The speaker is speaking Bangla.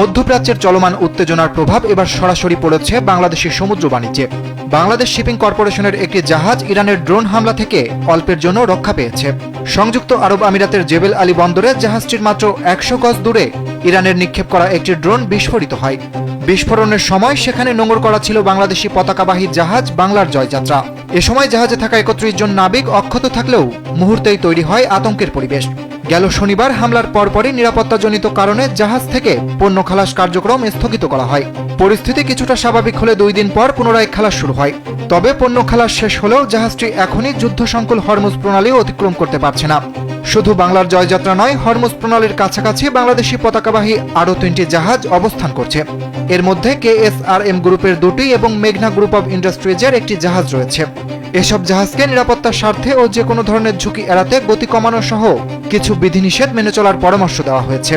মধ্যপ্রাচ্যের চলমান উত্তেজনার প্রভাব এবার সরাসরি পড়েছে বাংলাদেশের সমুদ্র বাণিজ্যে। বাংলাদেশ শিপিং কর্পোরেশনের একটি জাহাজ ইরানের ড্রোন হামলা থেকে অল্পের জন্য রক্ষা পেয়েছে। সংযুক্ত আরব আমিরাতের জেবেল আলী বন্দরে জাহাজটির মাত্র ১০০ গজ দূরে ইরানের নিক্ষেপ করা একটি ড্রোন বিস্ফোরিত হয়। বিস্ফোরণের সময় সেখানে নোঙর করা ছিল বাংলাদেশি পতাকাবাহী জাহাজ বাংলার জয়যাত্রা। এ সময় জাহাজে থাকা ৩১ জন নাবিক অক্ষত থাকলেও মুহূর্তেই তৈরি হয় আতঙ্কের পরিবেশ। গেল শনিবার হামলার পরপরই নিরাপত্তাজনিত কারণে জাহাজ থেকে পণ্য খালাস কার্যক্রম স্থগিত করা হয়। পরিস্থিতি কিছুটা স্বাভাবিক হলে ২ দিন পর পুনরায় খালাস শুরু হয়। তবে পণ্য খালাস শেষ হলেও জাহাজটি এখনই যুদ্ধসংকুল হরমুজ প্রণালীও অতিক্রম করতে পারছে না। শুধু বাংলার জয়যাত্রা নয়, হরমুজ প্রণালীর কাছাকাছি বাংলাদেশি পতাকাবাহী আরও ৩টি জাহাজ অবস্থান করছে। এর মধ্যে KSRM গ্রুপের ২টি এবং মেঘনা গ্রুপ অব ইন্ডাস্ট্রিজের একটি জাহাজ রয়েছে। এসব জাহাজকে নিরাপত্তার স্বার্থে ও যে কোনো ধরনের ঝুঁকি এড়াতে গতি কমানো সহ কিছু বিধিনিষেধ মেনে চলার পরামর্শ দেওয়া হয়েছে।